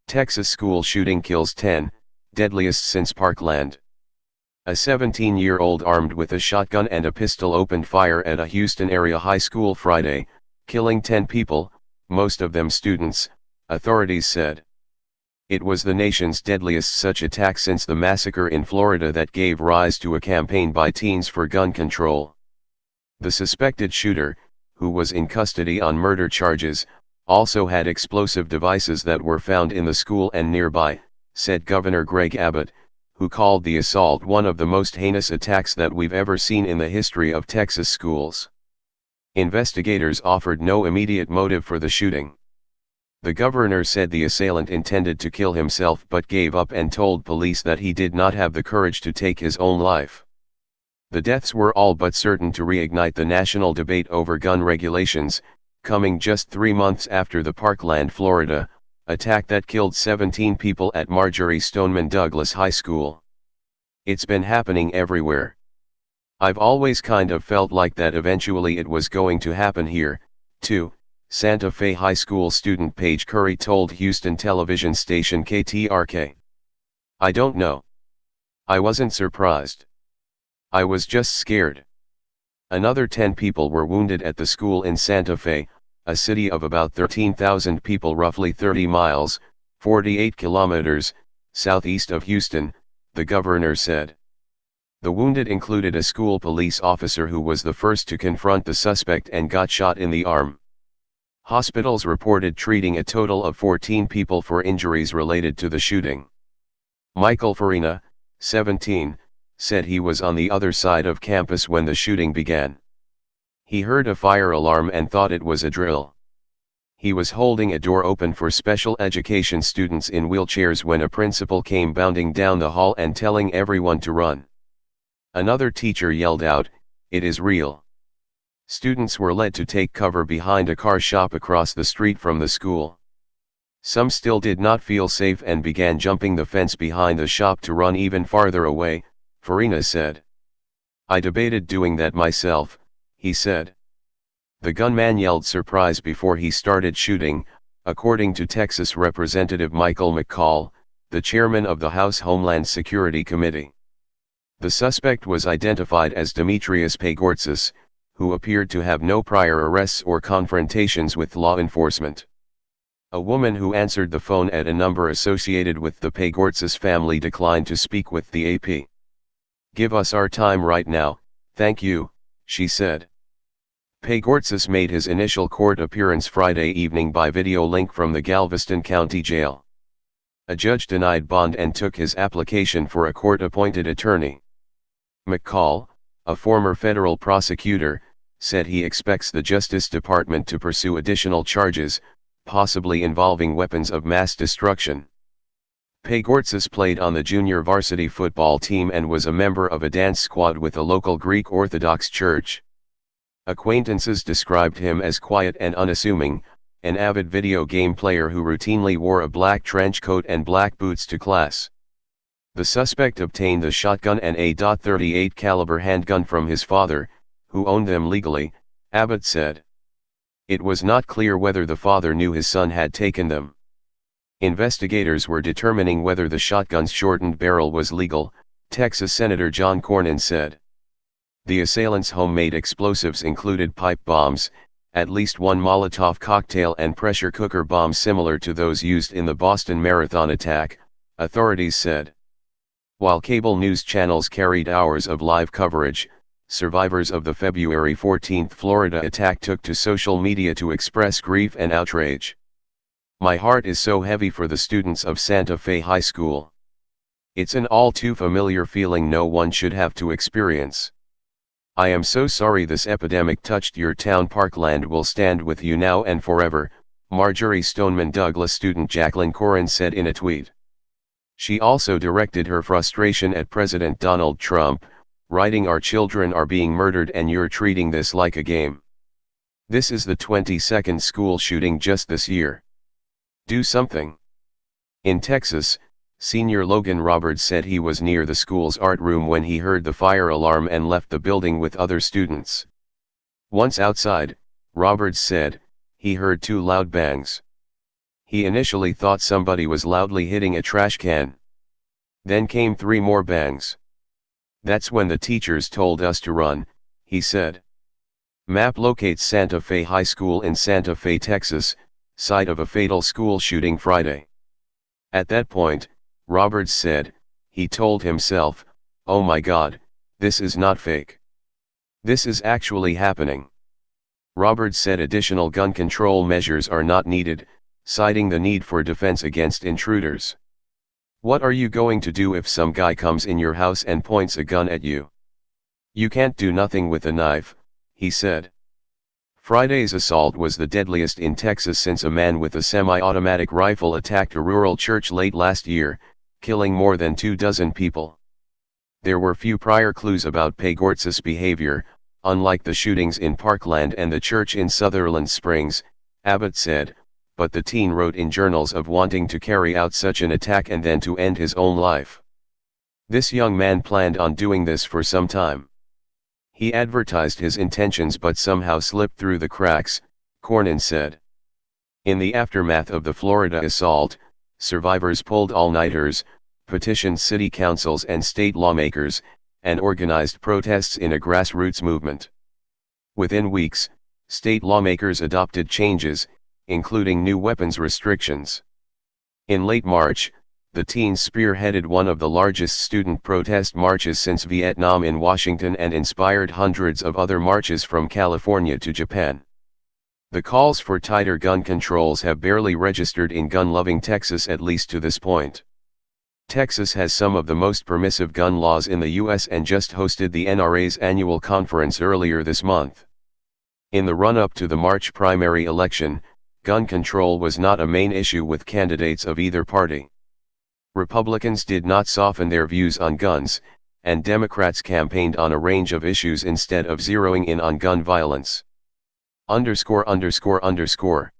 Texas school shooting kills 10, deadliest since Parkland. A 17-year-old armed with a shotgun and a pistol opened fire at a Houston area high school Friday, killing 10 people, most of them students, authorities said. It was the nation's deadliest such attack since the massacre in Florida that gave rise to a campaign by teens for gun control. The suspected shooter, who was in custody on murder charges, also had explosive devices that were found in the school and nearby, said Governor Greg Abbott, who called the assault one of the most heinous attacks that we've ever seen in the history of Texas schools. Investigators offered no immediate motive for the shooting. The governor said the assailant intended to kill himself but gave up and told police that he did not have the courage to take his own life. The deaths were all but certain to reignite the national debate over gun regulations, coming just 3 months after the Parkland, Florida, attack that killed 17 people at Marjory Stoneman Douglas High School. It's been happening everywhere. I've always kind of felt like that eventually it was going to happen here, too, Santa Fe High School student Paige Curry told Houston television station KTRK. I don't know. I wasn't surprised. I was just scared. Another 10 people were wounded at the school in Santa Fe, a city of about 13,000 people roughly 30 miles, 48 kilometers, southeast of Houston, the governor said. The wounded included a school police officer who was the first to confront the suspect and got shot in the arm. Hospitals reported treating a total of 14 people for injuries related to the shooting. Michael Farina, 17, said he was on the other side of campus when the shooting began. He heard a fire alarm and thought it was a drill. He was holding a door open for special education students in wheelchairs when a principal came bounding down the hall and telling everyone to run. Another teacher yelled out, "It is real." Students were led to take cover behind a car shop across the street from the school. Some still did not feel safe and began jumping the fence behind the shop to run even farther away, Farina said. I debated doing that myself, he said. The gunman yelled surprise before he started shooting, according to Texas Representative Michael McCall, the chairman of the House Homeland Security Committee. The suspect was identified as Demetrius Pagortzis, who appeared to have no prior arrests or confrontations with law enforcement. A woman who answered the phone at a number associated with the Pagortzis family declined to speak with the AP. "Give us our time right now, thank you," she said. Pagortzis made his initial court appearance Friday evening by video link from the Galveston County Jail. A judge denied bond and took his application for a court-appointed attorney. McCall, a former federal prosecutor, said he expects the Justice Department to pursue additional charges, possibly involving weapons of mass destruction. Pagortzis played on the junior varsity football team and was a member of a dance squad with a local Greek Orthodox church. Acquaintances described him as quiet and unassuming, an avid video game player who routinely wore a black trench coat and black boots to class. The suspect obtained the shotgun and a .38 caliber handgun from his father, who owned them legally, Abbott said. It was not clear whether the father knew his son had taken them. Investigators were determining whether the shotgun's shortened barrel was legal, Texas Senator John Cornyn said. The assailant's homemade explosives included pipe bombs, at least one Molotov cocktail and pressure cooker bomb similar to those used in the Boston Marathon attack, authorities said. While cable news channels carried hours of live coverage, survivors of the February 14 Florida attack took to social media to express grief and outrage. My heart is so heavy for the students of Santa Fe High School. It's an all too familiar feeling no one should have to experience. I am so sorry this epidemic touched your town. Parkland will stand with you now and forever, Marjory Stoneman Douglas student Jacqueline Corin said in a tweet. She also directed her frustration at President Donald Trump, writing, "Our children are being murdered and you're treating this like a game. This is the 22nd school shooting just this year. Do something." In Texas, senior Logan Roberts said he was near the school's art room when he heard the fire alarm and left the building with other students. Once outside, Roberts said, he heard two loud bangs. He initially thought somebody was loudly hitting a trash can. Then came three more bangs. That's when the teachers told us to run, he said. Map locates Santa Fe High School in Santa Fe, Texas, site of a fatal school shooting Friday. At that point, Roberts said, he told himself, "Oh my God, this is not fake. This is actually happening." Roberts said additional gun control measures are not needed, citing the need for defense against intruders. "What are you going to do if some guy comes in your house and points a gun at you? You can't do nothing with a knife," he said. Friday's assault was the deadliest in Texas since a man with a semi-automatic rifle attacked a rural church late last year, killing more than 24 people. There were few prior clues about Pegortz's behavior, unlike the shootings in Parkland and the church in Sutherland Springs, Abbott said, but the teen wrote in journals of wanting to carry out such an attack and then to end his own life. This young man planned on doing this for some time. He advertised his intentions but somehow slipped through the cracks, Cornyn said. In the aftermath of the Florida assault, survivors pulled all-nighters, petitioned city councils and state lawmakers, and organized protests in a grassroots movement. Within weeks, state lawmakers adopted changes, including new weapons restrictions. In late March, the teens spearheaded one of the largest student protest marches since Vietnam in Washington and inspired hundreds of other marches from California to Japan. The calls for tighter gun controls have barely registered in gun-loving Texas, at least to this point. Texas has some of the most permissive gun laws in the U.S. and just hosted the NRA's annual conference earlier this month. In the run-up to the March primary election, gun control was not a main issue with candidates of either party. Republicans did not soften their views on guns, and Democrats campaigned on a range of issues instead of zeroing in on gun violence. ______.